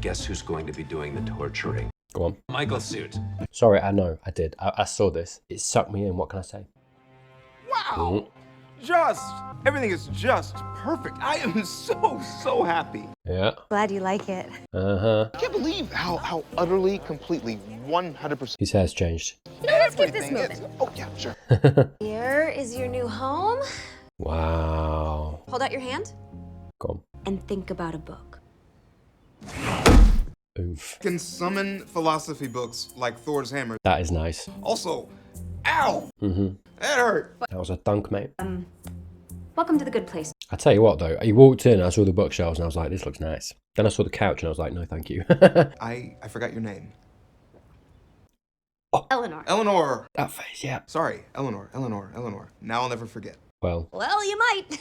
guess who's going to be doing the torturing? Go on. Michael's suit. Sorry, I know, I did. I saw this. It sucked me in. What can I say? Wow! Everything is just perfect. I am so happy. Yeah. Glad you like it. Uh-huh. I can't believe how utterly, completely, 100%. His hair's changed. Let's keep this moving. Oh, yeah, sure. Here is your new home. Wow. Hold out your hand Go on. and think about a book. Oof. Can summon philosophy books like Thor's hammer. That is nice. Also, ow! Mm-hmm. That hurt. That was a thunk, mate. Welcome to the good place. I tell you what, though. He walked in, I saw the bookshelves, and I was like, this looks nice. Then I saw the couch, and I was like, no, thank you. I forgot your name. Eleanor. Eleanor. That face, yeah. Sorry, Eleanor. Now I'll never forget. Well. Well, you might.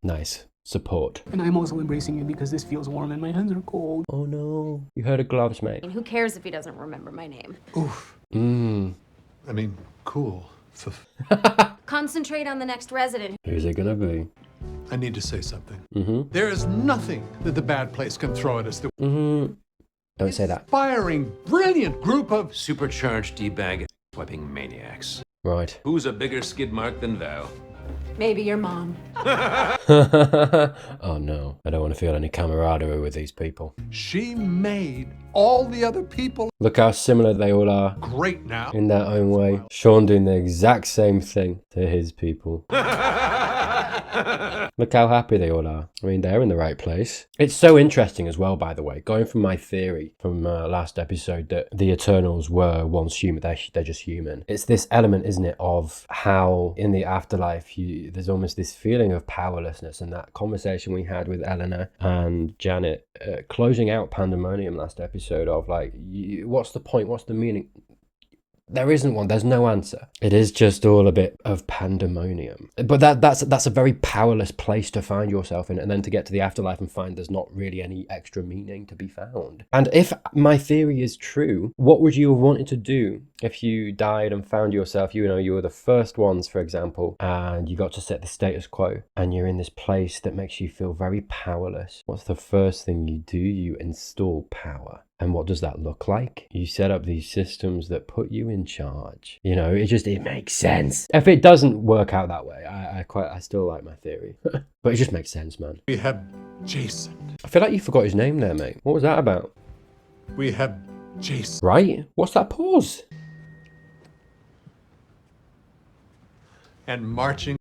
Nice. Support. And I'm also embracing you because this feels warm and my hands are cold. Oh no. You heard of gloves, mate. And who cares if he doesn't remember my name? Oof. I mean, cool. Concentrate on the next resident. Who's it gonna be? I need to say something. Mm-hmm. There is nothing that the bad place can throw at us. The Don't say that. inspiring, brilliant group of... Supercharged debag swiping maniacs. Right. Who's a bigger skid mark than Val? Maybe your mom. Oh no. I don't want to feel any camaraderie with these people. She made all the other people Look how similar they all are great now. in their own way. Sean doing the exact same thing to his people. Look how happy they all are. I mean, they're in the right place. It's so interesting as well, by the way, going from my theory from last episode that the Eternals were once human. They're just human. It's this element, isn't it, of how in the afterlife there's almost this feeling of powerlessness, and that conversation we had with Eleanor and Janet closing out Pandemonium last episode of like, what's the point? What's the meaning? There isn't one. There's no answer. It is just all a bit of pandemonium. But that's a very powerless place to find yourself in, and then to get to the afterlife and find there's not really any extra meaning to be found. And if my theory is true, what would you have wanted to do if you died and found yourself, you were the first ones, for example, and you got to set the status quo, and you're in this place that makes you feel very powerless? What's the first thing you do? You install power. And what does that look like? You set up these systems that put you in charge. It makes sense. If it doesn't work out that way, I still like my theory. But it just makes sense, man. We have Jason. I feel like you forgot his name there, mate. What was that about? We have Jason. Right? What's that pause? And marching.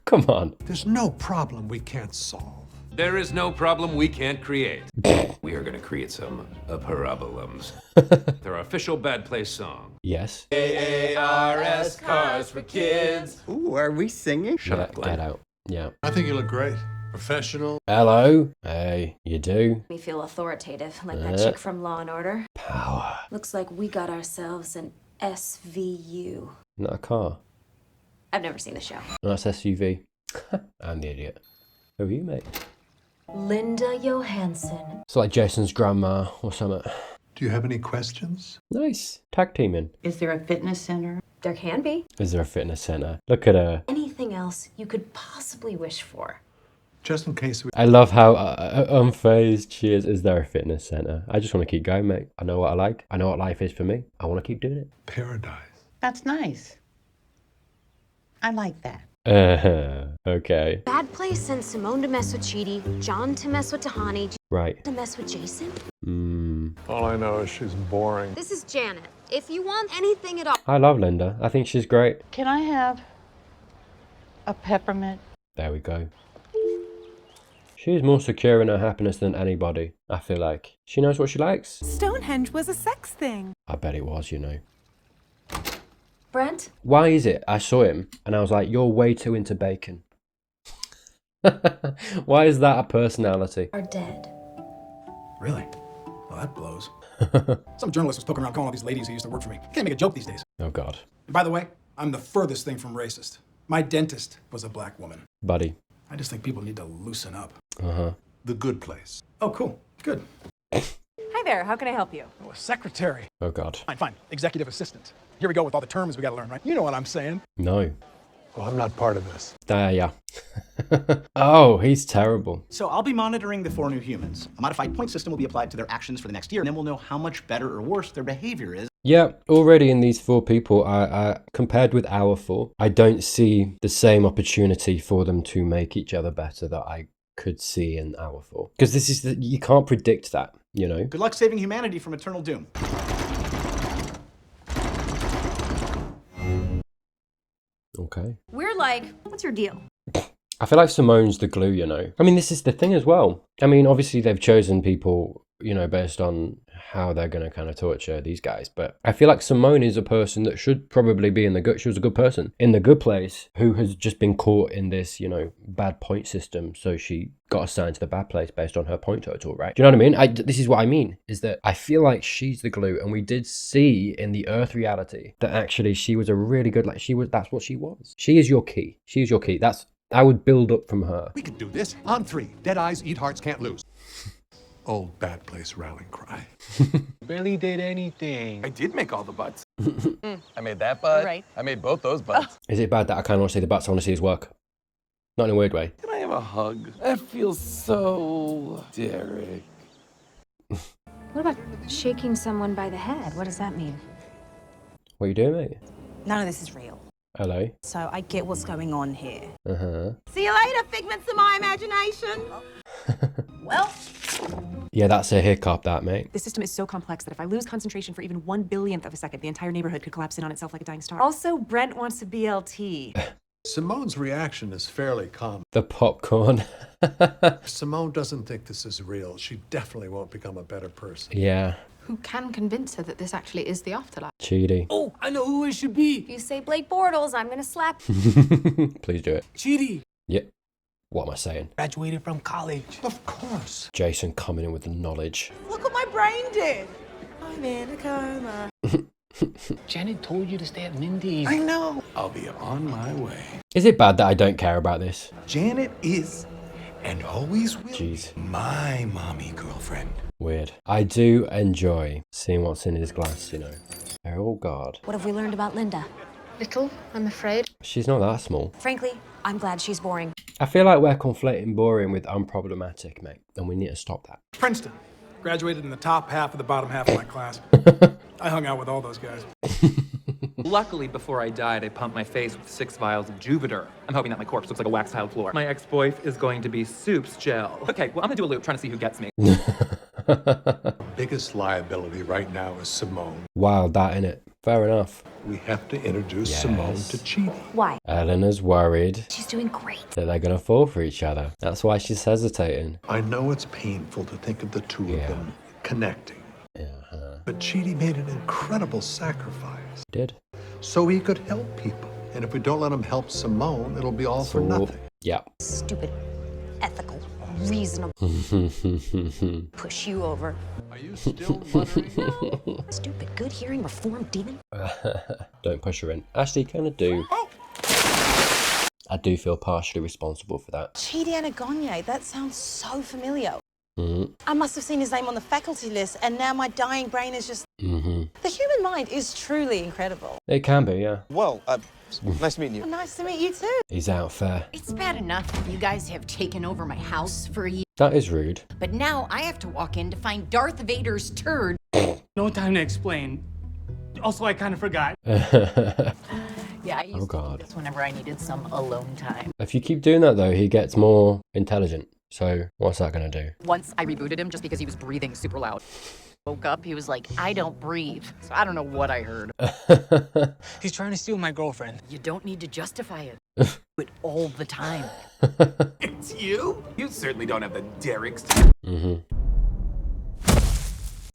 Come on. There's no problem we can't solve. There is no problem we can't create. We are going to create some problems. Their official Bad Place song. Yes. AARS Cars for Kids. Ooh, are we singing? Shut up, Glenn. Get out. Yeah. I think you look great. Professional. Hello. Hey, you do? We feel authoritative, like that chick from Law and Order. Power. Looks like we got ourselves an SVU. Not a car. I've never seen the show. That's SUV. I'm the idiot. Who are you, mate? Linda Johansson. It's like Jason's grandma or something. Do you have any questions? Nice. Tag teaming. Is there a fitness center? There can be. Is there a fitness center? Look at her. Anything else you could possibly wish for. Just in case we... I love how unfazed she is. Is there a fitness center? I just want to keep going, mate. I know what I like. I know what life is for me. I want to keep doing it. Paradise. That's nice. I like that. Okay. Bad Place sends Simone to mess with Chidi, John to mess with Tahani, Right. to mess with Jason. All I know is she's boring. This is Janet. If you want anything at all... I love Linda. I think she's great. Can I have a peppermint? There we go. She's more secure in her happiness than anybody, I feel like. She knows what she likes. Stonehenge was a sex thing. I bet it was, Brent? Why is it I saw him and I was like, you're way too into bacon? Why is that a personality? Are dead. Really? Well, that blows. Some journalist was poking around calling all these ladies who used to work for me. Can't make a joke these days. Oh, God. And by the way, I'm the furthest thing from racist. My dentist was a black woman. Buddy. I just think people need to loosen up. Uh-huh. The Good Place. Oh, cool. Good. Hi there, how can I help you? Oh, a secretary. Oh, God. Fine. Executive assistant. Here we go with all the terms we gotta learn, right? You know what I'm saying. No. Well, I'm not part of this. Yeah. Oh, he's terrible. So I'll be monitoring the 4 new humans. A modified point system will be applied to their actions for the next year, and then we'll know how much better or worse their behavior is. Yeah, already in these 4 people, I compared with our 4, I don't see the same opportunity for them to make each other better that I could see in our 4. Because this is you can't predict that, you know. Good luck saving humanity from eternal doom. Okay. We're like, what's your deal? I feel like Simone's the glue, you know. I mean, this is the thing as well. I mean, obviously they've chosen people, you know, based on how they're going to kind of torture these guys. But I feel like Simone is a person that should probably be in the good. She was a good person in the good place who has just been caught in this, you know, bad point system. So she got assigned to the bad place based on her point total, right? Do you know what I mean? This is what I mean, is that I feel like she's the glue. And we did see in the Earth reality that actually she was a really good, that's what she was. She is your key. She is your key. I would build up from her. We could do this on 3. Dead eyes, eat hearts, can't lose. Old bad place rallying cry. Barely did anything. I did make all the butts. I made that butt. Right. I made both those butts. Is it bad that I kind of want to see the butts? I want to see his work. Not in a weird way. Can I have a hug? That feels so Derek. What about shaking someone by the head? What does that mean? What are you doing, mate? None of this is real. Hello? So I get what's going on here. Uh-huh. See you later, figments of my imagination. Well, Yeah, that's a hiccup, that, mate. the system is so complex that if I lose concentration for even 1/1000th of a second, the entire neighborhood could collapse in on itself like a dying star. Also, Brent wants a BLT. Simone's reaction is fairly common. The popcorn. Simone doesn't think this is real. She definitely won't become a better person. Yeah. Who can convince her that this actually is the afterlife? Cheaty. Oh, I know who it should be. If you say Blake Bortles, I'm gonna slap. Please do it. Chidi. Yep. What am I saying? Graduated from college. Of course. Jason coming in with the knowledge. Look what my brain did. I'm in a coma. Janet told you to stay at Mindy's. I know. I'll be on my way. Is it bad that I don't care about this? Janet is, and always will, Jeez. my mommy girlfriend. Weird. I do enjoy seeing what's in his glass, you know. Oh, God. What have we learned about Linda? Little, I'm afraid. She's not that small. Frankly, I'm glad she's boring. I feel like we're conflating boring with unproblematic, mate. And we need to stop that. Princeton. Graduated in the top half of the bottom half of my class. I hung out with all those guys. Luckily, before I died, I pumped my face with 6 vials of Juviter. I'm hoping that my corpse looks like a wax-tiled floor. My ex-boyf is going to be Soup's gel. Okay, well, I'm gonna do a loop trying to see who gets me. Biggest liability right now is Simone. Wild, that, innit? Fair enough. We have to introduce Simone to Chidi. Why? Eleanor's worried She's doing great. that they're going to fall for each other. That's why she's hesitating. I know it's painful to think of the two of them connecting. But Chidi made an incredible sacrifice. Did. So he could help people. And if we don't let him help Simone, it'll be all for nothing. Yeah. Stupid, ethical, reasonable. Push you over. Are you still muttering? Stupid, good hearing, reformed demon. Don't push her in. Actually, kind of do. I do feel partially responsible for that. Chidi Anagonye, that sounds so familiar. Mm-hmm. I must have seen his name on the faculty list, and now my dying brain is just... Mm-hmm. The human mind is truly incredible. It can be, yeah. Well, nice meeting you. Nice to meet you too. He's out there. It's bad enough you guys have taken over my house for a year, That is rude. but now I have to walk in to find Darth Vader's turd. No time to explain. Also, I kind of forgot. Yeah, I used God. to do this whenever I needed some alone time. If you keep doing that, though, he gets more intelligent. So what's that going to do? Once I rebooted him just because he was breathing super loud. Woke up, he was like, I don't breathe. So I don't know what I heard. He's trying to steal my girlfriend. You don't need to justify it. Do it all the time. It's you? You certainly don't have the Derek's. Mm-hmm.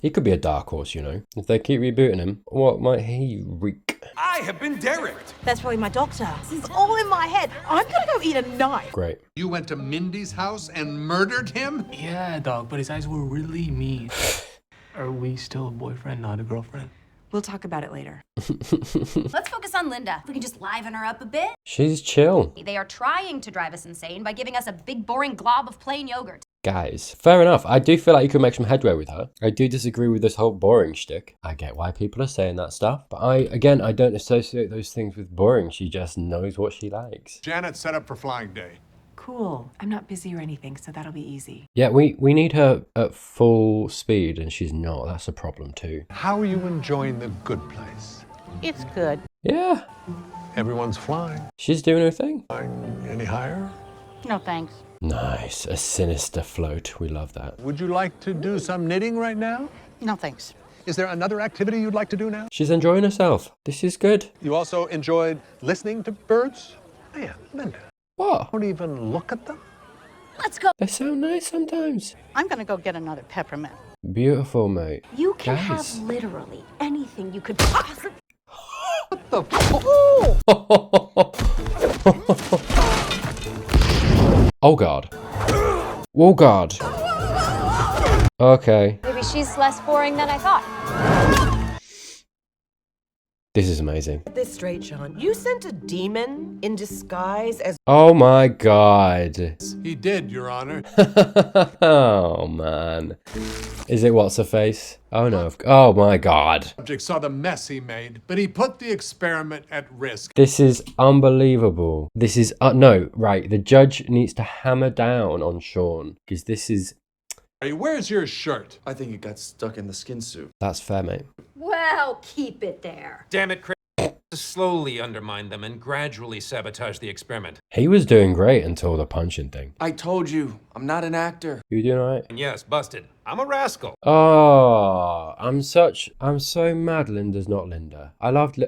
He could be a dark horse, you know. If they keep rebooting him, what might he wreak? I have been Derek. That's probably my doctor. This is all in my head. I'm gonna go eat a knife. Great. You went to Mindy's house and murdered him? Yeah, dog, but his eyes were really mean. Are we still a boyfriend, not a girlfriend? We'll talk about it later. Let's focus on Linda. We can just liven her up a bit. She's chill. They are trying to drive us insane by giving us a big boring glob of plain yogurt. Guys, fair enough. I do feel like you could make some headway with her. I do disagree with this whole boring shtick. I get why people are saying that stuff. But I don't associate those things with boring. She just knows what she likes. Janet set up for flying day. Cool. I'm not busy or anything, so that'll be easy. Yeah, we need her at full speed, and she's not. That's a problem too. How are you enjoying the good place? It's good. Yeah, Everyone's flying. she's doing her thing. Flying any higher? No thanks. Nice, a sinister float. We love that. Would you like to do some knitting right now? No thanks. Is there another activity you'd like to do now? She's enjoying herself. This is good. You also enjoyed listening to birds? Oh, yeah, Linda. What? Don't even look at them. Let's go. They sound nice sometimes. I'm gonna go get another peppermint. Beautiful, mate. You can Guys. have literally anything you could possibly. Oh God. Oh God. Okay. Maybe she's less boring than I thought. This is amazing. This straight, Sean. You sent a demon in disguise as. Oh my God. He did, Your Honor. Oh man. Is it what's her face? Oh no. Oh my God. Subject saw the mess he made, but he put the experiment at risk. This is unbelievable. This is no, right. The judge needs to hammer down on Sean because this is. Hey, where's your shirt? I think it got stuck in the skin suit. That's fair, mate. Well, keep it there. Damn it, Chris. To slowly undermine them and gradually sabotage the experiment. He was doing great until the punching thing. I told you, I'm not an actor. You doing all right? And yes, busted. I'm a rascal. Oh, I'm so mad Linda's not Linda. I loved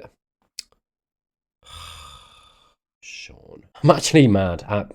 Sean. I'm actually mad at.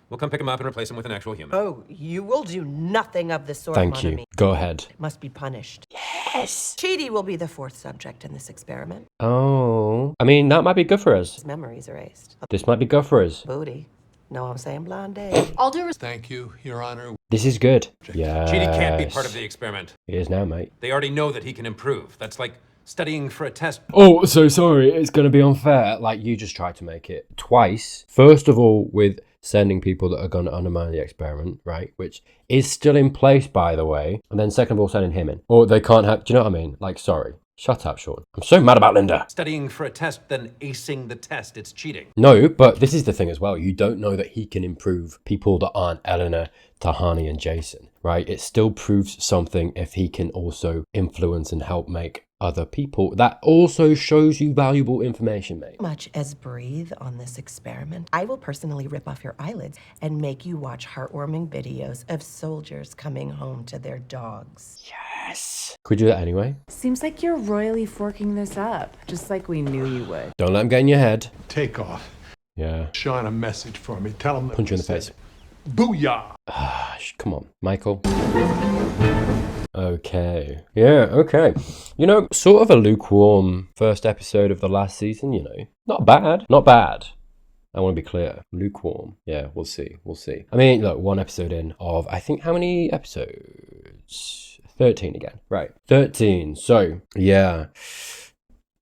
We'll come pick him up and replace him with an actual human. Oh, you will do nothing of the sort. Thank you. Go ahead. Must be punished. Yes. Chidi will be the fourth subject in this experiment. Oh, I mean, that might be good for us. His memories erased. This might be good for us. Booty. No, I'm saying blonde. I'll do. Thank you, Your Honor. This is good. Yeah. Chidi can't be part of the experiment. He is now, mate. They already know that he can improve. That's like studying for a test. Oh, so sorry. It's going to be unfair. Like, you just tried to make it twice. First of all, with sending people that are going to undermine the experiment, right? Which is still in place, by the way. And then second of all, sending him in. Or they can't have, do you know what I mean? Like, sorry. Shut up, Sean. I'm so mad about Linda. Studying for a test, then acing the test. It's cheating. No, but this is the thing as well. You don't know that he can improve people that aren't Eleanor, Tahani, and Jason, right? It still proves something if he can also influence and help make other people. That also shows you valuable information, mate. Much as breathe on this experiment, I will personally rip off your eyelids and make you watch heartwarming videos of soldiers coming home to their dogs. Yes. Could we do that anyway? Seems like you're royally forking this up, just like we knew you would. Don't let him get in your head. Take off. Yeah. Sean, a message for me. Tell him that. Punch you in the face. Booyah! Come on, Michael. Okay. Yeah, okay. You know, sort of a lukewarm first episode of the last season, you know. Not bad. Not bad. I want to be clear. Lukewarm. Yeah, we'll see. We'll see. I mean, look, one episode in of, I think, how many episodes? 13 again. Right. 13. So, yeah.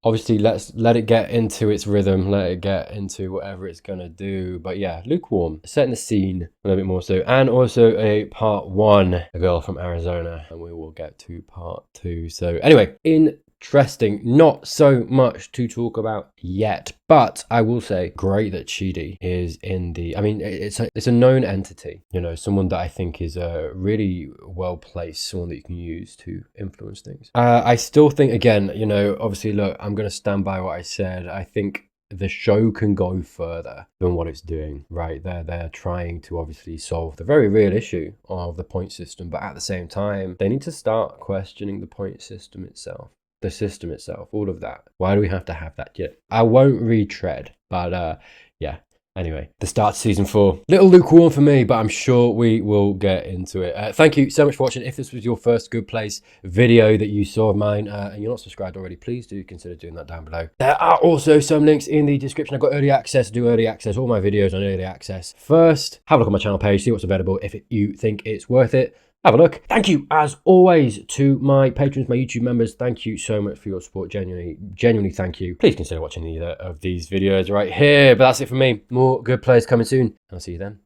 Obviously, let's let it get into its rhythm, let it get into whatever it's going to do. But yeah, lukewarm, setting the scene a little bit more so. And also a part 1, a girl from Arizona. And we will get to part 2. So anyway, interesting. Not so much to talk about yet. But I will say, great that Chidi is in the... I mean, it's a known entity. You know, someone that I think is really well placed. Someone that you can use to influence things. I still think, again, you know, obviously, look, I'm going to stand by what I said. I think the show can go further than what it's doing, right? They're trying to obviously solve the very real issue of the point system. But at the same time, they need to start questioning the point system itself. The system itself, all of that. Why do we have to have that yet? I won't retread, but yeah. Anyway, the start of season 4. Little lukewarm for me, but I'm sure we will get into it. Thank you so much for watching. If this was your first Good Place video that you saw of mine and you're not subscribed already, please do consider doing that down below. There are also some links in the description. I've got early access, do early access, all my videos on early access. First, have a look on my channel page, see what's available if you think it's worth it. have a look. Thank you, as always, to my patrons, my YouTube members. Thank you so much for your support. Genuinely thank you. Please consider watching either of these videos right here. But that's it from me. More good plays coming soon. I'll see you then.